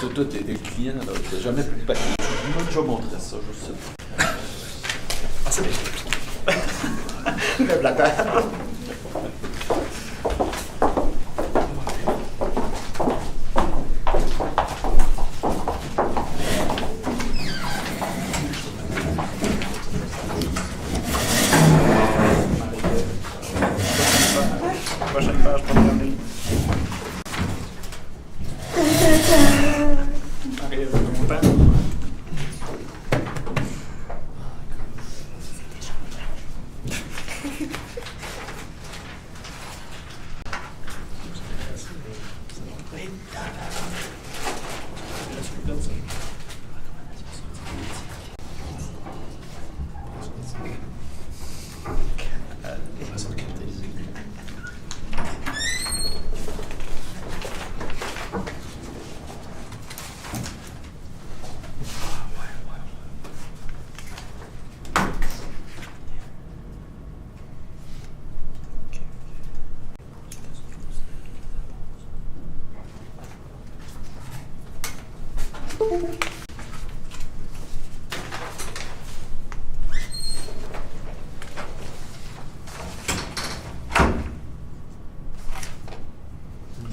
Toi, t'es le client, là. T'as jamais plus de papier. Je vais déjà montrer ça, je sais. Ah, c'est bien. Lève la tête. Prochaine page, programmée. Arrive longtemps.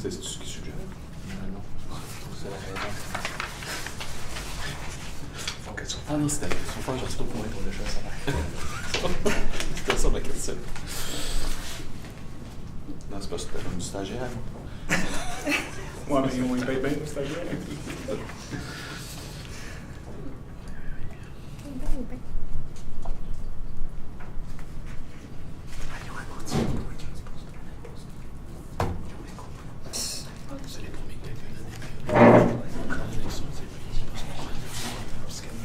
C'est ce qui suggère? Non. C'est la raison. Faut qu'elle soit. Ah non, c'était son frère, j'ai reçu au point pour le jeu. C'était ça ma question. Non, c'est pas c'était comme du stagiaire. Ouais, mais on y paye bien, le stagiaire. C'est les premiers que quelqu'un a donné.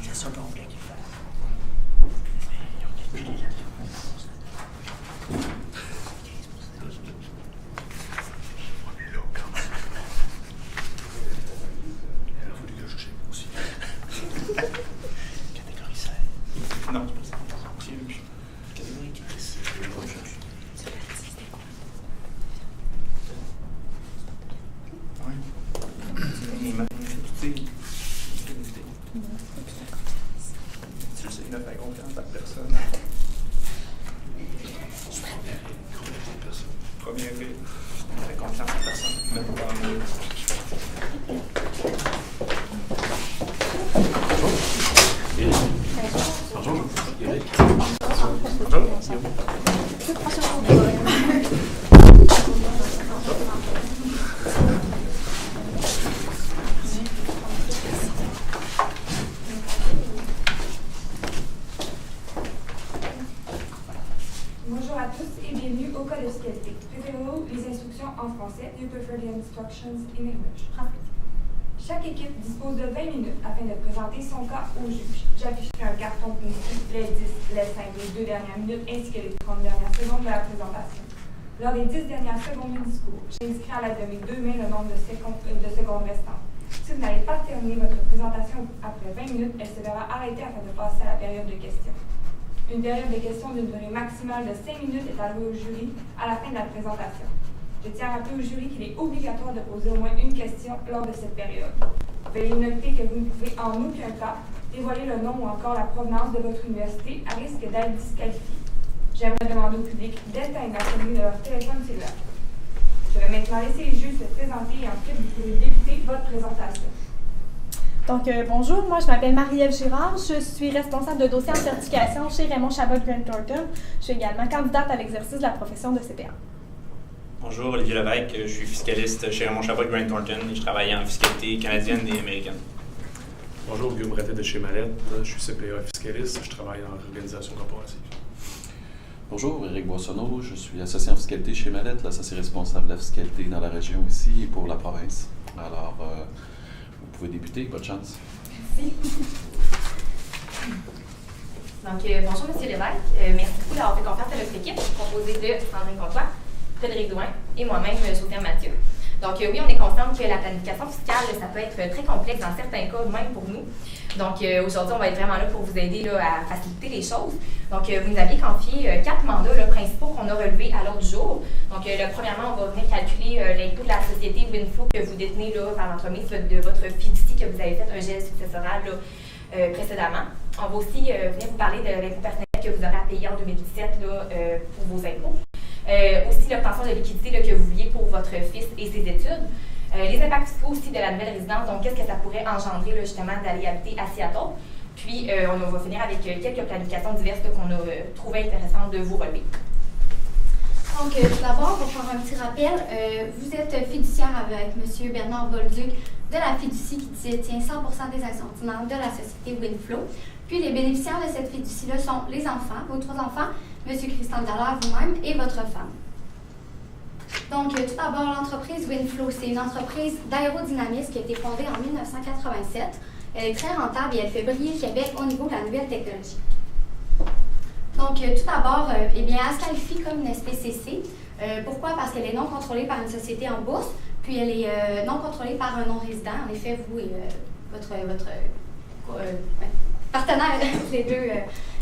C'est ça l'onglet qu'il fait. Il a voulu que je cherche aussi. Catégorie 16. Non, c'est pas ça. Catégorie 15. Tu sais, il a fait confiance à personne. Premier rire, il fait confiance à personne. Même pas en nous. Bonjour. Eric. Bonjour à tous et bienvenue au Code de fiscalité. Préférez-vous les instructions en français? Do you prefer the instructions in English? Chaque équipe dispose de 20 minutes afin de présenter son cas au juge. J'afficherai un carton ponctué les 10, les 5, les 2 dernières minutes ainsi que les 30 dernières secondes de la présentation. Lors des 10 dernières secondes du discours, j'indiquerai à l'aide de mes 2 mains le nombre de secondes restantes. Si vous n'avez pas terminé votre présentation après 20 minutes, elle se verra arrêtée afin de passer à la période de questions. Une période de questions d'une durée maximale de 5 minutes est allouée au jury à la fin de la présentation. Je tiens à rappeler au jury qu'il est obligatoire de poser au moins une question lors de cette période. Veuillez noter que vous ne pouvez en aucun cas dévoiler le nom ou encore la provenance de votre université à risque d'être disqualifié. J'aimerais demander au public d'éteindre la sonnerie de leur téléphone cellulaire. Je vais maintenant laisser les juges se présenter et ensuite vous pouvez débuter votre présentation. Donc, bonjour, moi je m'appelle Marie-Ève Girard, je suis responsable de dossier en certification chez Raymond Chabot Grant Thornton. Je suis également candidate à l'exercice de la profession de CPA. Bonjour, Olivier Lévesque, je suis fiscaliste chez Raymond Chabot Grant Thornton et je travaille en fiscalité canadienne et américaine. Bonjour, Guillaume Bretet de chez Mallette, je suis CPA fiscaliste, je travaille dans l'organisation corporative. Bonjour, Éric Boissonneau, je suis associé en fiscalité chez Mallette, l'associé responsable de la fiscalité dans la région ici et pour la province. Alors, vous pouvez débuter, bonne chance. Merci. Donc, bonjour, M. Lévesque. Merci beaucoup d'avoir fait confiance à notre équipe, composée de Sandrine Comtois, Frédéric Douin et moi-même, Sophia Mathieu. Donc oui, on est conscient que la planification fiscale, ça peut être très complexe dans certains cas, même pour nous. Donc aujourd'hui, on va être vraiment là pour vous aider là, à faciliter les choses. Donc vous nous aviez confié 4 mandats là, principaux qu'on a relevés à l'ordre du jour. Donc premièrement, on va venir calculer l'impôt de la société Winflow que vous détenez là, par l'entremise de votre fiducie que vous avez fait un geste successoral là, précédemment. On va aussi venir vous parler de l'impôt personnel que vous aurez à payer en 2017 là, pour vos impôts. Aussi l'obtention de liquidité là, que vous vouliez pour votre fils et ses études. Les impacts fiscaux aussi de la nouvelle résidence, donc qu'est-ce que ça pourrait engendrer là, justement d'aller habiter à Seattle. Puis on va finir avec quelques planifications diverses qu'on a trouvées intéressantes de vous relever. Donc, tout d'abord, pour faire un petit rappel, vous êtes fiduciaire avec M. Bernard Bolduc de la fiducie qui détient 100% des actions ordinaires de la société Winflow. Puis, les bénéficiaires de cette fiducie-là sont les enfants, vos 3 enfants, M. Christian Dallaire, vous-même et votre femme. Donc, tout d'abord, l'entreprise Winflow, c'est une entreprise d'aérodynamisme qui a été fondée en 1987. Elle est très rentable et elle fait briller le Québec au niveau de la nouvelle technologie. Donc, tout d'abord, eh bien, elle se qualifie comme une SPCC. Pourquoi? Parce qu'elle est non contrôlée par une société en bourse, puis elle est non contrôlée par un non-résident. En effet, vous et votre partenaire, les deux,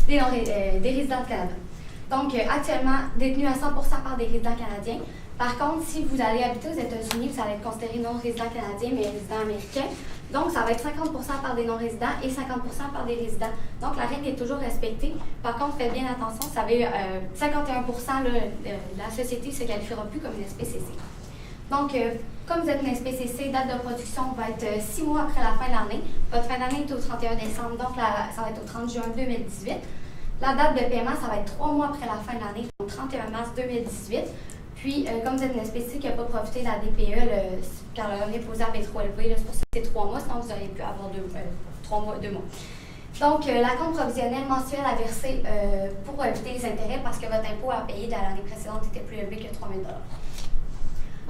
des résidents du Canada. Donc, actuellement, détenue à 100% par des résidents canadiens. Par contre, si vous allez habiter aux États-Unis, vous allez être considéré non-résident canadien, mais résident américain. Donc, ça va être 50% par des non-résidents et 50% par des résidents. Donc, la règle est toujours respectée. Par contre, faites bien attention, ça va 51% là, la société ne se qualifiera plus comme une SPCC. Donc, comme vous êtes une SPCC, date de production va être 6 mois après la fin de l'année. Votre fin d'année est au 31 décembre, donc ça va être au 30 juin 2018. La date de paiement, ça va être 3 mois après la fin de l'année, donc 31 mars 2018. Puis, comme vous êtes une SPCC qui n'a pas profité de la DPE, car le revenu imposable est trop élevé, c'est pour ça que c'est 3 mois, sinon vous auriez pu avoir 2 mois. Donc, la compte provisionnelle mensuelle à verser pour éviter les intérêts parce que votre impôt à payer de l'année précédente était plus élevé que 3 000 $.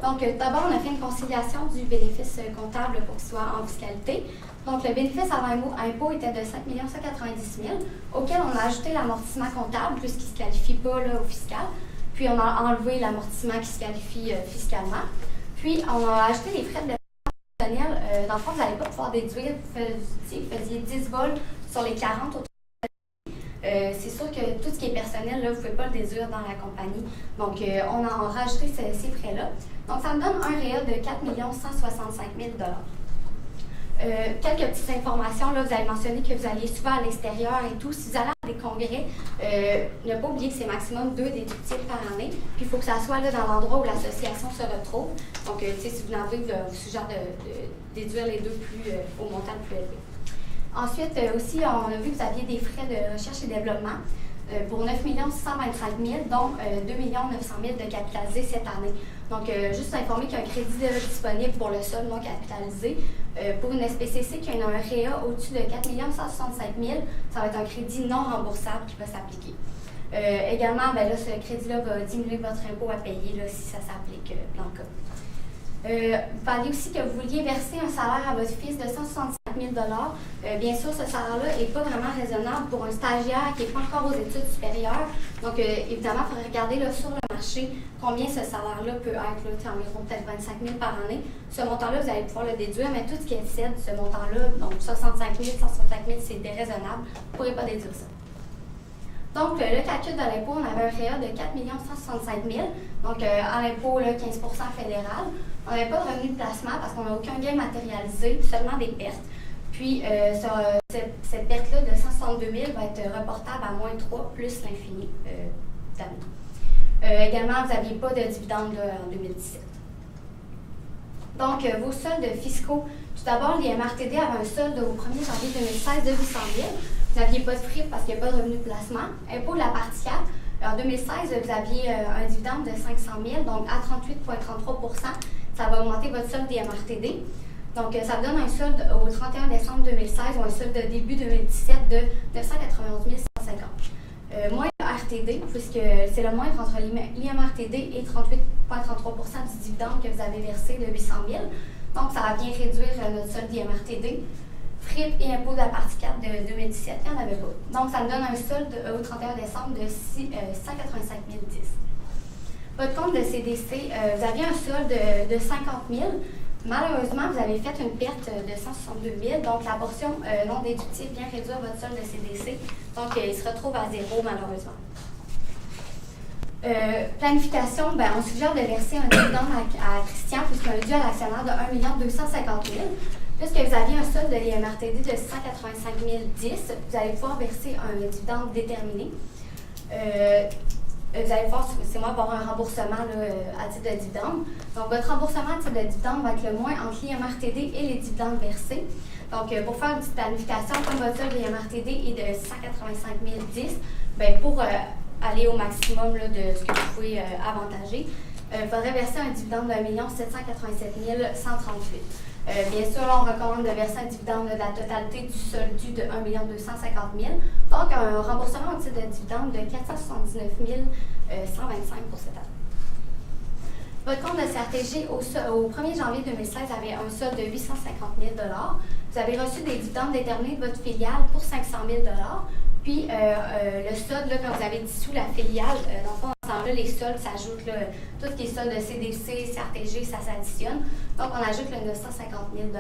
Donc, d'abord, on a fait une conciliation du bénéfice comptable pour qu'il soit en fiscalité. Donc, le bénéfice avant impôt était de 5 190 000 auquel on a ajouté l'amortissement comptable puisqu'il ne se qualifie pas là, au fiscal. Puis, on a enlevé l'amortissement qui se qualifie fiscalement. Puis, on a ajouté les frais de dépenses personnelles. Dans le fond, vous n'allez pas pouvoir déduire. Vous faisiez 10 vols sur les 40 autres. C'est sûr que tout ce qui est personnel, là, vous ne pouvez pas le déduire dans la compagnie. Donc, on a rajouté ces frais-là. Donc, ça me donne un réel de 4 165 000 $. Quelques petites informations. Là, vous avez mentionné que vous alliez souvent à l'extérieur et tout. Si vous allez à des congrès, ne pas oublier que c'est maximum 2 déductibles par année. Puis, il faut que ça soit là, dans l'endroit où l'association se retrouve. Donc, si vous en avez, je vous suggère de déduire les deux au montant le plus élevé. Ensuite, aussi, on a vu que vous aviez des frais de recherche et développement pour 9 625 000 dont 2 900 000 de capitalisé cette année. Donc, juste informer qu'il y a un crédit disponible pour le sol non capitalisé. Pour une SPCC qui a un REA au-dessus de 4 165 000, ça va être un crédit non remboursable qui va s'appliquer. Également, ben là, ce crédit-là va diminuer votre impôt à payer là, si ça s'applique dans le cas. Vous parliez aussi que vous vouliez verser un salaire à votre fils de 165 000 $. Bien sûr, ce salaire-là n'est pas vraiment raisonnable pour un stagiaire qui n'est pas encore aux études supérieures. Donc, évidemment, il faudrait regarder là, sur le marché combien ce salaire-là peut être, environ peut-être 25 000 par année. Ce montant-là, vous allez pouvoir le déduire, mais tout ce qui excède ce montant-là, donc 65 000, 165 000, c'est déraisonnable. Vous ne pourrez pas déduire ça. Donc, le calcul de l'impôt, on avait un REA de 4 165 000 donc à l'impôt, 15 fédéral. On n'avait pas de revenu de placement parce qu'on n'a aucun gain matérialisé, seulement des pertes. Puis, cette perte-là de 162 000 va être reportable à -3 plus l'infini d'année. Également, vous n'aviez pas de dividende en 2017. Donc, vos soldes fiscaux. Tout d'abord, l'IMRTD avait un solde au 1er janvier 2016 de 800 000 Vous n'aviez pas de FRIP parce qu'il n'y a pas de revenu de placement. Impôt de la partie 4. En 2016, vous aviez un dividende de 500 000 donc à 38,33 ça va augmenter votre solde d'IMRTD. Donc, ça vous donne un solde au 31 décembre 2016 ou un solde de début 2017 de 991 150. Moins RTD, puisque c'est le moindre entre l'IMRTD et 38,33 du dividende que vous avez versé de 800 000 Donc, ça va bien réduire notre solde d'IMRTD. FRIP et impôt de la partie 4 de 2017, il n'y en avait pas. Donc, ça me donne un solde au 31 décembre de 185 010 Votre compte de CDC, vous aviez un solde de 50 000. Malheureusement, vous avez fait une perte de 162 000, donc la portion non déductible vient réduire votre solde de CDC. Donc, il se retrouve à zéro, malheureusement. Planification, on suggère de verser un dividende à Christian, puisqu'il est dû à l'actionnaire de 1 250 000. Puisque vous aviez un solde de l'IMRTD de 185 010, vous allez pouvoir verser un dividende déterminé. Vous allez voir, c'est moi, avoir un remboursement là, à titre de dividende. Donc, votre remboursement à titre de dividende va être le moins entre l'IMRTD et les dividendes versés. Donc, pour faire une petite planification, comme votre solde de l'IMRTD est de 185 010, pour aller au maximum là, de ce que vous pouvez avantager, il faudrait verser un dividende de 1 787 138. Bien sûr, là, on recommande de verser un dividende de la totalité du solde dû de 1 250 000. Donc, un remboursement au titre de dividende de 479 125 pour cette année. Votre compte de CRTG au 1er janvier 2016 avait un solde de 850 000 $. Vous avez reçu des dividendes déterminés de votre filiale pour 500 000 $. Puis, le solde, là, quand vous avez dissous la filiale, dans le fond, ensemble, là, les soldes s'ajoutent, là, tout ce qui est solde de CDC, CRTG, ça s'additionne. Donc, on ajoute le 950 000 $.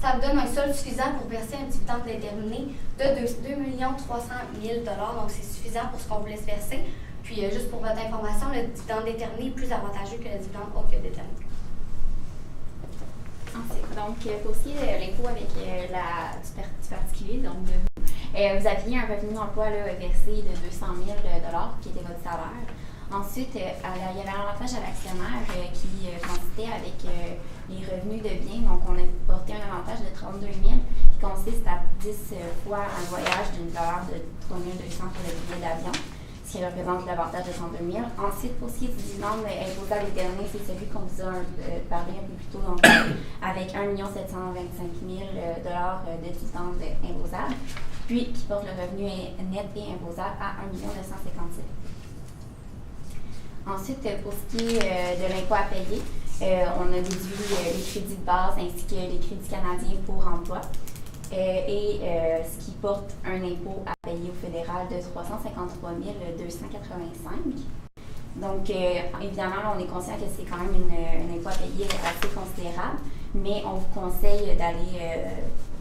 Ça vous donne un solde suffisant pour verser un dividende déterminé de 2 300 000 $. Donc, c'est suffisant pour ce qu'on vous laisse verser. Puis, juste pour votre information, le dividende déterminé est plus avantageux que le dividende autre que déterminé. Ensuite, donc, pour ce qui est de l'impôt avec du particulier, donc de vous, vous aviez un revenu d'emploi versé de 200 000 $ qui était votre salaire. Ensuite, il y avait un avantage à l'actionnaire qui consistait avec les revenus de biens. Donc, on a porté un avantage de 32 000 qui consiste à 10 fois un voyage d'une valeur de 3 200 pour le billet d'avion, ce qui représente l'avantage de 32 000. Ensuite, pour ce qui est du dividende imposable éternel, c'est celui qu'on vous a parlé un peu plus tôt, donc avec 1 725 000 $ de dividende imposable, puis qui porte le revenu net et imposable à 1 957 000. Ensuite, pour ce qui est de l'impôt à payer, on a déduit les crédits de base ainsi que les crédits canadiens pour emploi. Ce qui porte un impôt à payer au fédéral de 353 285. Donc, évidemment, on est conscient que c'est quand même un impôt à payer assez considérable, mais on vous conseille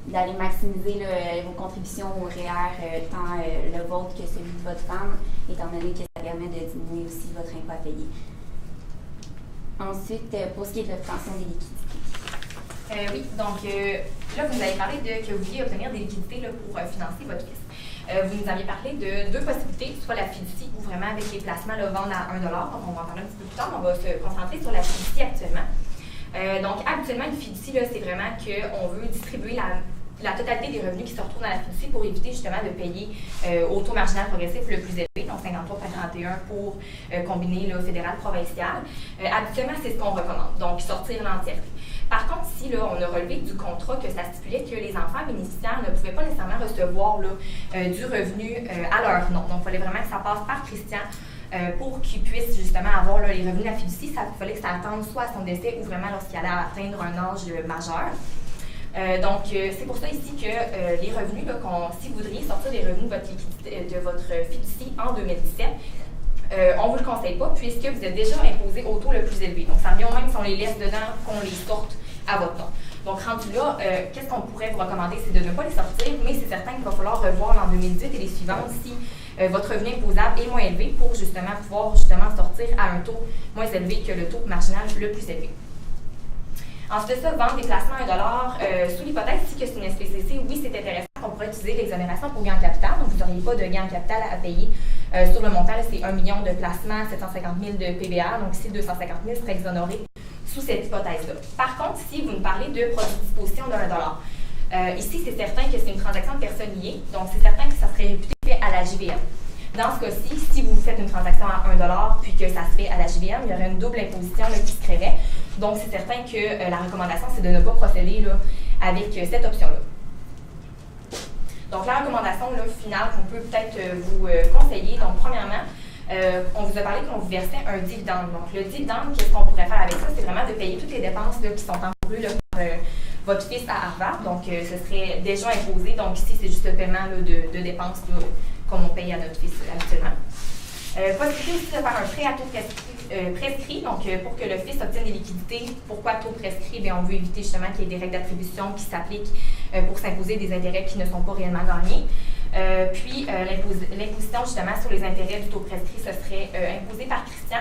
d'aller maximiser vos contributions au REER, tant le vôtre que celui de votre femme, étant donné que ça permet de diminuer aussi votre impôt à payer. Ensuite, pour ce qui est de l'obtention des liquidités. Oui, donc là, vous nous avez parlé que vous vouliez obtenir des liquidités là, pour financer votre fils. Vous nous aviez parlé de deux possibilités, soit la fiducie ou vraiment avec les placements là, vendre à 1 $. Donc, on va en parler un petit peu plus tard, mais on va se concentrer sur la fiducie actuellement. Donc, habituellement, une fiducie, là, c'est vraiment qu'on veut distribuer la totalité des revenus qui se retrouvent dans la fiducie pour éviter justement de payer au taux marginal progressif le plus élevé, donc 53,41 pour combiner le fédéral-provincial. Habituellement, c'est ce qu'on recommande, donc sortir l'entièreté. Par contre, si là, on a relevé du contrat que ça stipulait que les enfants bénéficiaires ne pouvaient pas nécessairement recevoir là, du revenu à leur nom. Donc, il fallait vraiment que ça passe par Christian pour qu'il puisse justement avoir là, les revenus de la fiducie. Il fallait que ça attende soit à son décès ou vraiment lorsqu'il allait atteindre un âge majeur. Donc, c'est pour ça ici que les revenus, là, si vous voudriez sortir les revenus de votre fiducie en 2017, on ne vous le conseille pas puisque vous êtes déjà imposé au taux le plus élevé. Donc, ça revient au même si on les laisse dedans qu'on les sorte à votre nom. Donc, rendu là, qu'est-ce qu'on pourrait vous recommander? C'est de ne pas les sortir, mais c'est certain qu'il va falloir revoir en 2018 et les suivantes si votre revenu imposable est moins élevé pour justement pouvoir sortir à un taux moins élevé que le taux marginal le plus élevé. Ensuite de ça, vendre des placements à 1 $, sous l'hypothèse si que c'est une SPCC, oui, c'est intéressant qu'on pourrait utiliser l'exonération pour gain en capital. Donc, vous n'auriez pas de gain en capital à payer sur le montant. C'est 1 million de placements, 750 000 de PBA. Donc, ici, 250 000 seraient exonérés sous cette hypothèse-là. Par contre, si vous nous parlez de produits de disposition de 1 $, ici, c'est certain que c'est une transaction de personne liée. Donc, c'est certain que ça serait réputé fait à la JVM. Dans ce cas-ci, si vous faites une transaction à 1 $ puis que ça se fait à la JVM, il y aurait une double imposition là, qui se créerait. Donc, c'est certain que la recommandation, c'est de ne pas procéder là, avec cette option-là. Donc, la recommandation là, finale qu'on peut peut-être vous conseiller, donc premièrement, on vous a parlé qu'on vous versait un dividende. Donc, le dividende, qu'est-ce qu'on pourrait faire avec ça? C'est vraiment de payer toutes les dépenses là, qui sont encourues là, par votre fils à Harvard. Donc, ce serait déjà imposé. Donc, ici, c'est juste le paiement là, de dépenses là, comme on paye à notre fils habituellement. Possibilité aussi de faire un prêt à taux prescrit, donc pour que le FIS obtienne des liquidités. Pourquoi taux prescrit? Bien, on veut éviter justement qu'il y ait des règles d'attribution qui s'appliquent pour s'imposer des intérêts qui ne sont pas réellement gagnés. Puis l'imposition justement sur les intérêts du taux prescrit, ce serait imposé par Christian.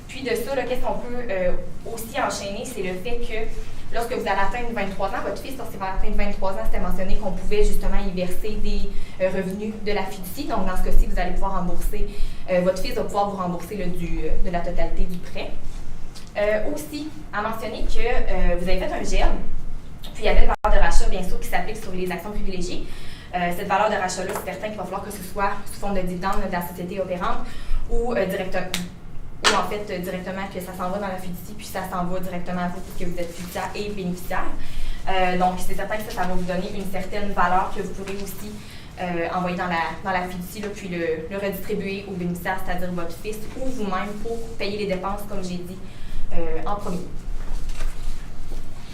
Puis de ça, qu'est-ce qu'on peut aussi enchaîner, c'est le fait que lorsque vous allez atteindre 23 ans, votre fils, lorsqu'il va atteindre 23 ans, c'était mentionné qu'on pouvait justement y verser des revenus de la fiducie. Donc, dans ce cas-ci, vous allez pouvoir rembourser, votre fils va pouvoir vous rembourser de la totalité du prêt. Aussi, à mentionner que vous avez fait un GEL, puis il y avait une valeur de rachat, bien sûr, qui s'applique sur les actions privilégiées. Cette valeur de rachat-là, c'est certain qu'il va falloir que ce soit sous forme de dividende de la société opérante ou directement que ça s'en va dans la fiducie, puis ça s'en va directement à vous puisque vous êtes fiduciaire et bénéficiaire. Donc, c'est certain que ça va vous donner une certaine valeur que vous pourrez aussi envoyer dans la fiducie, là, puis le redistribuer au bénéficiaire, c'est-à-dire votre fils ou vous-même pour payer les dépenses, comme j'ai dit, en premier.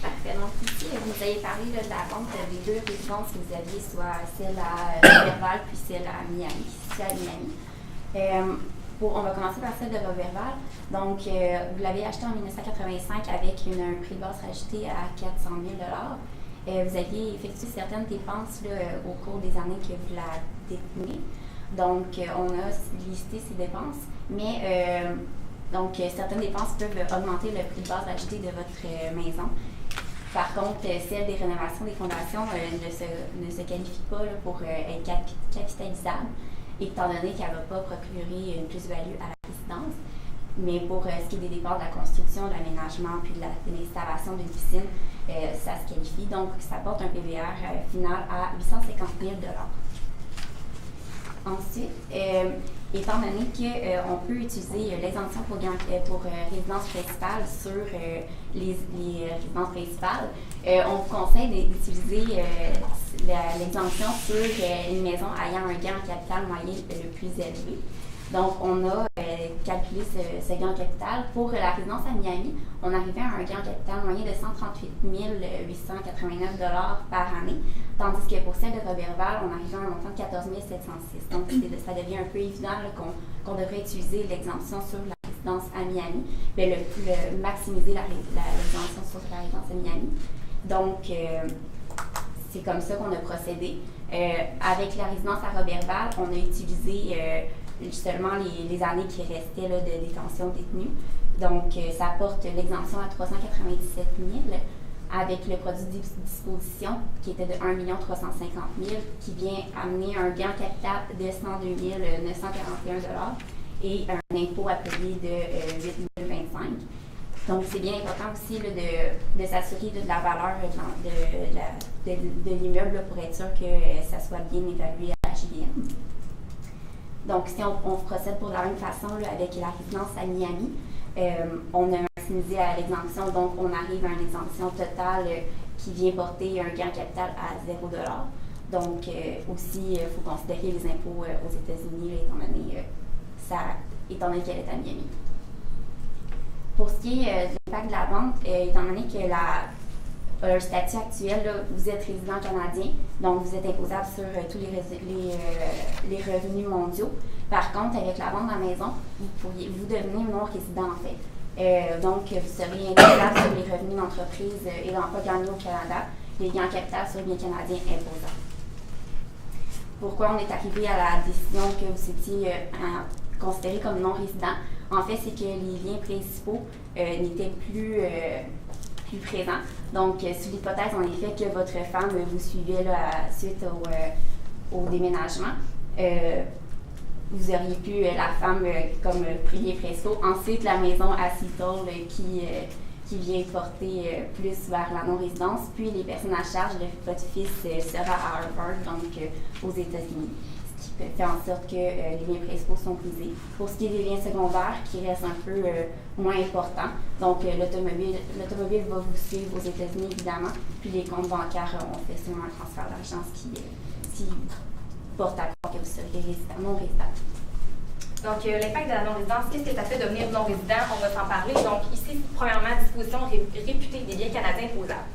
Parfait. Donc, ici, vous avez parlé de la vente des deux résidences que vous aviez, soit celle à Roberval puis celle à Miami, située à Miami. On va commencer par celle de Roberval. Donc, vous l'avez acheté en 1985 avec un prix de base rajouté à 400 000 Vous aviez effectué certaines dépenses là, au cours des années que vous la détenez. Donc, on a listé ces dépenses, mais certaines dépenses peuvent augmenter le prix de base rajouté de votre maison. Par contre, celle des rénovations des fondations ne se qualifie pas là, pour être capitalisable, étant donné qu'elle ne va pas procurer une plus-value à la résidence. Mais pour ce qui est des dépenses de la construction, de l'aménagement puis de l'installation d'une piscine, ça se qualifie. Donc, ça porte un PVR final à 850 000 Ensuite, étant donné qu'on peut utiliser l'exemption pour résidence principale sur les résidences principales, on vous conseille d'utiliser l'exemption sur une maison ayant un gain en capital moyen le plus élevé. Donc, on a calculé ce gain en capital. Pour la résidence à Miami, on arrivait à un gain en capital moyen de 138 889 par année, tandis que pour celle de Roberval, on arrivait à un montant de 14 706. Donc, ça devient un peu évident qu'on devrait utiliser l'exemption sur la résidence à Miami, mais maximiser l'exemption sur la résidence à Miami. Donc, c'est comme ça qu'on a procédé. Avec la résidence à Roberval, on a utilisé seulement les années qui restaient là, de détention détenue. Donc, ça porte l'exemption à 397 000 avec le produit de disposition qui était de 1 350 000 qui vient amener un gain en capital de 102 941 et un impôt à payer de 8 025. Donc, c'est bien important aussi là, de s'assurer de la valeur de l'immeuble là, pour être sûr que ça soit bien évalué à HBM. Donc, si on procède pour la même façon là, avec la résidence à Miami, on a maximisé à l'exemption, donc on arrive à une exemption totale qui vient porter un gain en capital à 0 $. Donc, aussi, il faut considérer les impôts aux États-Unis, étant donné qu'elle est à Miami. Pour ce qui est de l'impact de la vente, étant donné que le statut actuel, là, vous êtes résident canadien, donc vous êtes imposable sur tous les revenus mondiaux. Par contre, avec la vente de la maison, vous devenez non-résident en fait. Donc, vous serez imposable sur les revenus d'entreprise et l'emploi gagné au Canada, les gains en capital sur les biens canadiens imposables. Pourquoi on est arrivé à la décision que vous étiez considéré comme non-résident? En fait, c'est que les liens principaux n'étaient plus présents. Donc, sous l'hypothèse, en effet, que votre femme vous suivait là, suite au déménagement, vous auriez pu la femme comme prier principaux. Ensuite, la maison à Seattle qui vient porter plus vers la non-résidence. Puis, les personnes à charge de votre fils sera à Harvard, donc aux États-Unis. Ce qui fait en sorte que les liens principaux sont brisés. Pour ce qui est des liens secondaires, qui restent un peu moins importants, donc l'automobile va vous suivre aux États-Unis, évidemment, puis les comptes bancaires, on fait seulement un transfert d'argent, ce qui porte à croire que vous serez non-résident. Donc, l'impact de la non-résidence, qu'est-ce que ça fait devenir non-résident? On va s'en parler. Donc, ici, premièrement, disposition réputée des biens canadiens imposables.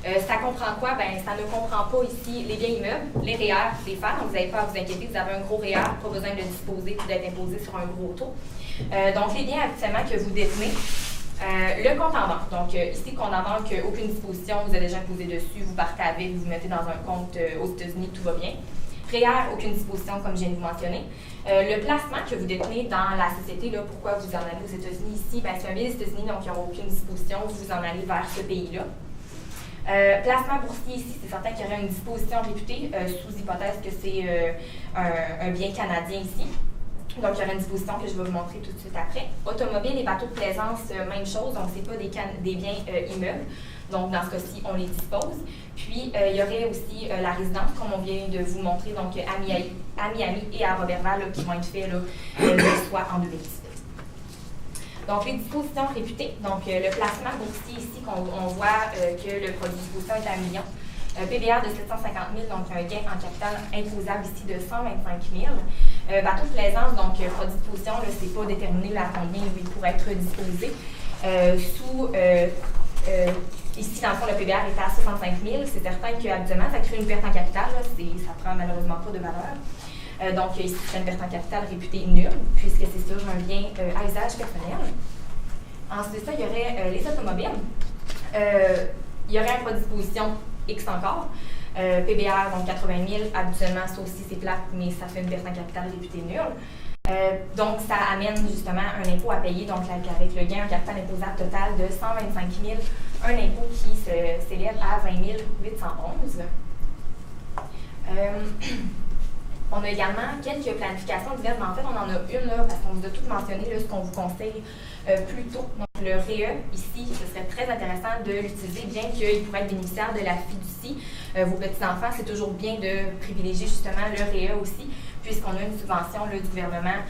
Ça comprend quoi? Ben, ça ne comprend pas ici les biens immeubles, les REER, les FER. Donc, vous n'avez pas à vous inquiéter, vous avez un gros REER, pas besoin de le disposer puis d'être imposé sur un gros taux. Donc, les biens actuellement que vous détenez, le compte en banque. Donc, ici, compte en banque, aucune disposition, vous avez déjà imposé dessus, vous partez avec, vous mettez dans un compte aux États-Unis, tout va bien. REER, aucune disposition, comme je viens de vous mentionner. Le placement que vous détenez dans la société, là, pourquoi vous en allez aux États-Unis ici? Ben, c'est un bien des États-Unis, donc il n'y aura aucune disposition, vous en allez vers ce pays-là. Placement boursier ici, c'est certain qu'il y aurait une disposition réputée, sous hypothèse que c'est un bien canadien ici. Donc, il y aura une disposition que je vais vous montrer tout de suite après. Automobile et bateaux de plaisance, même chose, donc ce n'est pas des biens immeubles. Donc, dans ce cas-ci, on les dispose. Puis, il y aurait aussi la résidence, comme on vient de vous montrer, donc à Miami et à Roberval, là, qui vont être faits, soit en 2017. Donc, les dispositions réputées. Donc, le placement boursier ici, on voit que le produit de disposition est à 1 million. PBR de 750 000, donc un gain en capital imposable ici de 125 000. Bateau de plaisance, donc produit de disposition, ce n'est pas déterminé à combien il pourrait être disposé. Ici, dans le fond, le PBR est à 65 000. C'est certain qu'habituellement, ça crée une perte en capital. Là, ça prend malheureusement pas de valeur. Donc, ici, c'est une perte en capital réputée nulle, puisque c'est sur un bien à usage personnel. Ensuite, il y aurait les automobiles. Il y aurait un produit de disposition X encore. PBR, donc 80 000, habituellement, ça aussi c'est plate, mais ça fait une perte en capital réputée nulle. Donc, ça amène justement un impôt à payer, donc avec le gain en capital imposable total de 125 000, un impôt qui s'élève à 20 811. On a également quelques planifications diverses, mais en fait, on en a une là, parce qu'on vous a tout mentionné, là, ce qu'on vous conseille plus tôt. Donc, le REE, ici, ce serait très intéressant de l'utiliser, bien qu'il pourrait être bénéficiaire de la fiducie. Vos petits-enfants, c'est toujours bien de privilégier justement le REE aussi, puisqu'on a une subvention là, du gouvernement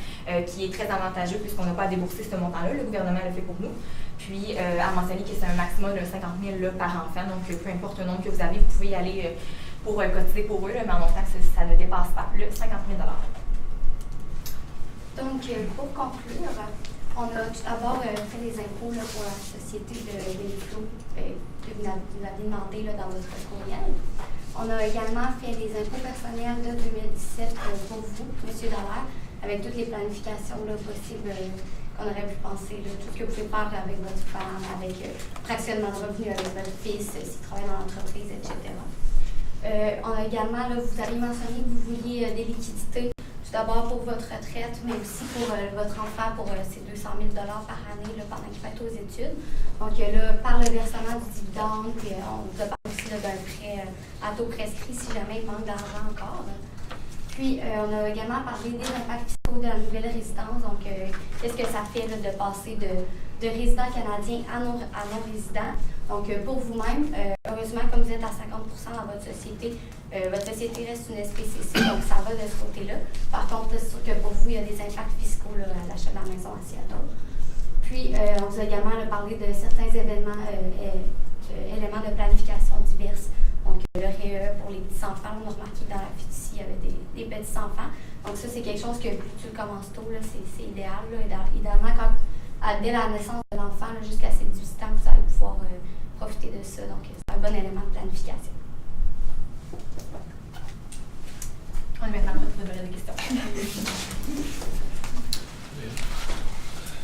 qui est très avantageuse, puisqu'on n'a pas à débourser ce montant-là. Le gouvernement le fait pour nous. Puis, à mentionner que c'est un maximum de 50 000 là, par enfant, donc peu importe le nombre que vous avez, vous pouvez y aller pour cotiser pour eux, là, mais en montant que ça ne dépasse pas le 50 000 $. Donc, pour conclure, on a tout d'abord fait les impôts là, pour la société de Beniflo que vous avez demandé là, dans votre courriel. On a également fait les impôts personnels de 2017 pour vous, M. Dallaire, avec toutes les planifications là, possibles qu'on aurait pu penser, là, tout ce que vous pouvez faire avec votre femme, avec fractionnement de revenus avec votre fils, s'il travaille dans l'entreprise, etc. On a également, là, vous avez mentionné que vous vouliez des liquidités, tout d'abord pour votre retraite, mais aussi pour votre enfant, pour ses 200 000 $ par année là, pendant qu'il fait aux études. Donc là, par le versement du dividende, puis on vous a parlé aussi d'un prêt à taux prescrit si jamais il manque d'argent encore. Puis, on a également parlé des impacts fiscaux de la nouvelle résidence. Donc, qu'est-ce que ça fait là, de passer de résidents canadiens à non-résidents. Donc, pour vous-même, heureusement, comme vous êtes à 50 % dans votre société reste une SPCC, donc ça va de ce côté-là. Par contre, c'est sûr que pour vous, il y a des impacts fiscaux là, à l'achat de la maison à Seattle. Puis, on vous a également parlé de certains éléments de planification diverses. Donc, le REE pour les petits-enfants, on a remarqué que dans la fiducie, il y avait des petits-enfants. Donc, ça, c'est quelque chose que plus tu le commences tôt, là, c'est idéal. Là. Idéalement, dès la naissance de l'enfant jusqu'à ses 18 ans, vous allez pouvoir profiter de ça. Donc, c'est un bon élément de planification. On est maintenant prêt pour des questions.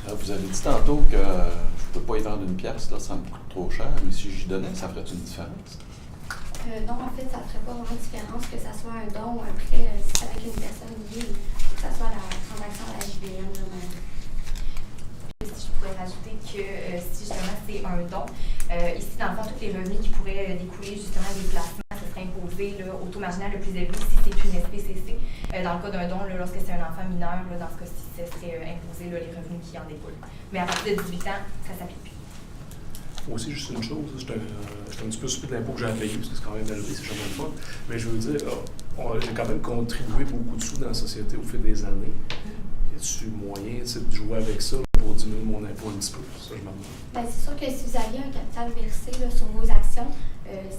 Vous avez dit tantôt que je ne peux pas y vendre une pièce, là, ça me coûte trop cher, mais si j'y donnais, ça ferait une différence? Non, en fait, ça ne ferait pas vraiment de différence que ça soit un don ou un prêt, si c'est avec une personne liée, que ça soit la transaction à la JBN. Si je pourrais rajouter que si justement c'est un don, ici dans le fond, tous les revenus qui pourraient découler justement des placements, ce serait imposé là, au taux marginal le plus élevé si c'est une SPCC. Dans le cas d'un don, là, lorsque c'est un enfant mineur, là, dans ce cas-ci, ce serait imposé là, les revenus qui en découlent. Mais à partir de 18 ans, ça s'applique plus. Aussi, juste une chose, j'étais un petit peu surpris de l'impôt que j'ai à payer, parce que c'est quand même élevé, c'est jamais le fun. Mais je veux dire, j'ai quand même contribué beaucoup de sous dans la société au fil des années. Y a-t-il moyen de jouer avec ça pour diminuer mon impôt un petit peu? Ça, je m'en demande. Bien, c'est sûr que si vous aviez un capital versé là, sur vos actions,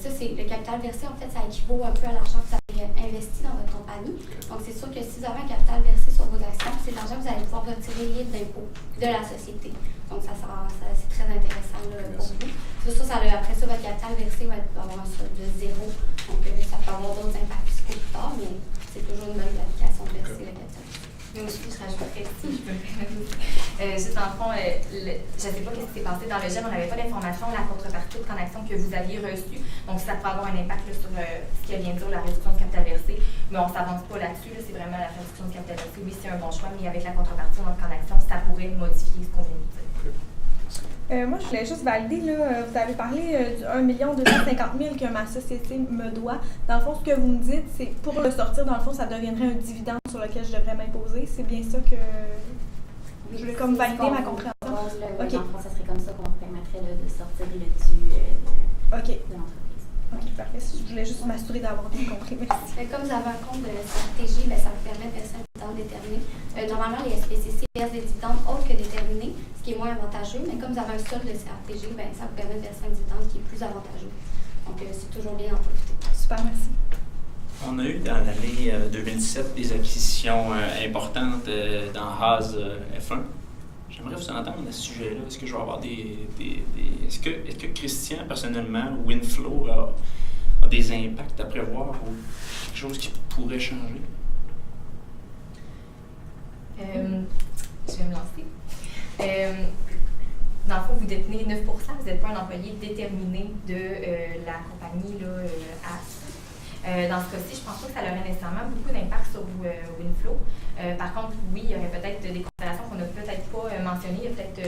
ça, c'est le capital versé, en fait, ça équivaut un peu à l'argent que vous avez investi dans votre compagnie. Donc, c'est sûr que si vous avez un capital versé sur vos actions, c'est l'argent que vous allez pouvoir retirer libre d'impôt de la société. Donc, c'est très intéressant là, pour vous. C'est sûr, après ça, votre capital versé va avoir un solde de 0. Donc, ça peut avoir d'autres impacts fiscaux plus tard, mais c'est toujours une bonne application de verser le capital. Mais aussi, je rajouterais, si je peux me permettre, juste en fond, je ne sais pas ce qui s'est passé dans le GEM, on n'avait pas d'information de la contrepartie de transaction que vous aviez reçue. Donc, ça peut avoir un impact là, sur ce que vient de dire la réduction de capital versé. Mais on ne s'avance pas là-dessus, c'est vraiment la réduction de capital versé. Oui, c'est un bon choix, mais avec la contrepartie de notre transaction, ça pourrait modifier ce qu'on vient de dire. Moi, je voulais juste valider, là, vous avez parlé du 1 250 000 que ma société me doit. Dans le fond, ce que vous me dites, c'est pour le sortir, dans le fond, ça deviendrait un dividende sur lequel je devrais m'imposer. C'est bien ça que je voulais comme valider ma compréhension. Dans le fond, ça serait comme ça qu'on permettrait de sortir le dû de l'entreprise. OK, parfait. Je voulais juste m'assurer d'avoir bien compris. Merci. Comme vous avez un compte de stratégie, ça vous permet de verser un dividende déterminé. Normalement, les SPCC versent des dividendes autres que déterminés, ce qui est moins avantageux, mais comme vous avez un solde de stratégie, ça vous permet de verser un dividende qui est plus avantageux. Donc, c'est toujours bien d'en profiter. Super, merci. On a eu dans l'année 2017 des acquisitions importantes dans Haas F1. J'aimerais vous entendre à ce sujet-là. Est-ce que je vais avoir est-ce que Christian, personnellement, ou Winflow a des impacts à prévoir ou quelque chose qui pourrait changer? Je vais me lancer. Dans le fond, vous détenez 9 %, vous n'êtes pas un employé déterminé de la compagnie AS. Dans ce cas-ci, je ne pense pas que ça aurait nécessairement beaucoup d'impact sur Winflow. Par contre, oui, il y aurait peut-être des considérations qu'on n'a peut-être pas mentionnées. Il y a peut-être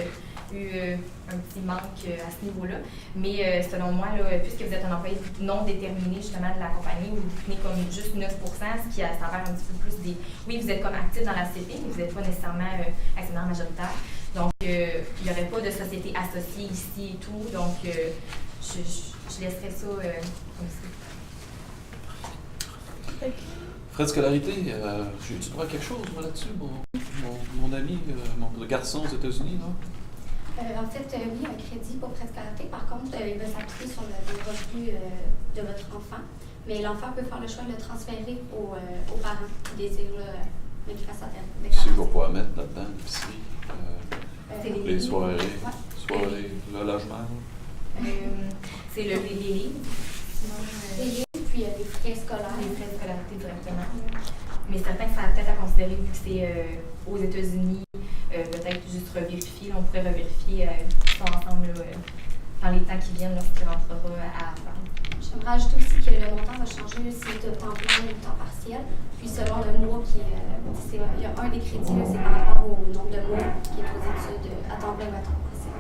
eu un petit manque à ce niveau-là. Mais selon moi, là, puisque vous êtes un employé non déterminé justement de la compagnie, vous détenez comme juste 9 %, ce qui s'avère un petit peu plus des... Oui, vous êtes comme actif dans la société, mais vous n'êtes pas nécessairement actionnaire majoritaire. Donc, il n'y aurait pas de société associée ici et tout. Donc, je laisserais ça comme ça. Frais de scolarité, j'ai-tu droit à quelque chose, moi, là-dessus, mon ami, mon garçon aux États-Unis, là? En fait, oui, un crédit pour frais de scolarité. Par contre, il va s'appliquer sur les revenus de votre enfant. Mais l'enfant peut faire le choix de le transférer aux parents qui désirent une fasse à terme. Si je ne vais pas mettre là-dedans, l'épicerie, les soirées, le logement. C'est les livres. Les livres, puis les frais scolaires. Les frais de scolarité directement. Mais certain que ça a peut-être à considérer vu que c'est aux États-Unis, peut-être juste revérifier. On pourrait revérifier tout ensemble dans les temps qui viennent lorsqu'il rentrera à Harvard. J'aimerais ajouter aussi que le montant va changer si c'est de temps plein ou de temps partiel. Puis selon le mois, il y a un des crédits, c'est par rapport au nombre de mois qui est aux études à temps plein ou à temps partiel.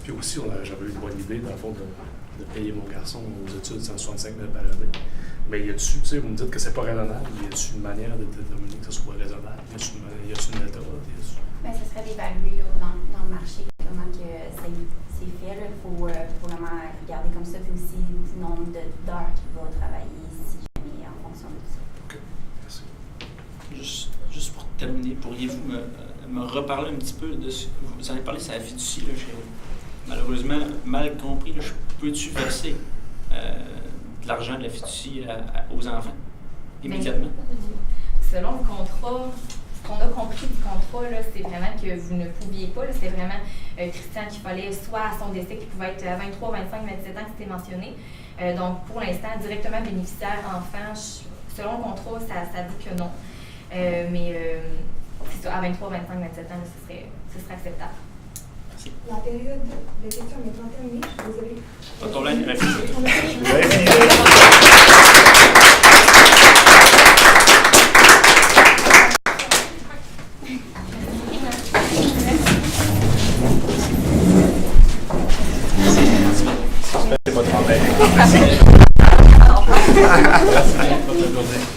Puis aussi, j'avais eu une bonne idée, dans le fond, de payer mon garçon aux études 165 000 par année. Mais y a-tu, tu sais, vous me dites que c'est pas raisonnable, y a-tu une manière de déterminer que ce soit raisonnable? Y a-tu une méthode? Bien, ce serait d'évaluer dans le marché comment que c'est fait. Il faut vraiment regarder comme ça, puis aussi le nombre d'heures qu'il va travailler, si jamais en fonction de ça. OK, merci. Juste pour terminer, pourriez-vous me reparler un petit peu de ce que vous avez parlé, c'est la fiducie, là, j'ai malheureusement mal compris, là, peux-tu verser de l'argent de la fiducie aux enfants immédiatement? Selon le contrat, ce qu'on a compris du contrat, là, c'est vraiment que vous ne pouviez pas. Là, c'est vraiment Christian qu'il fallait, soit à son décès, qui pouvait être à 23, 25, 27 ans, que c'était mentionné. Donc, pour l'instant, directement bénéficiaire enfant, selon le contrat, ça dit que non. Mais c'est ça, à 23, 25, 27 ans, là, ce serait acceptable. Merci. La période de questions est maintenant terminée. Je suis désolée. Pas de problème, il reste C'est pas de problème. Merci. Bonne journée.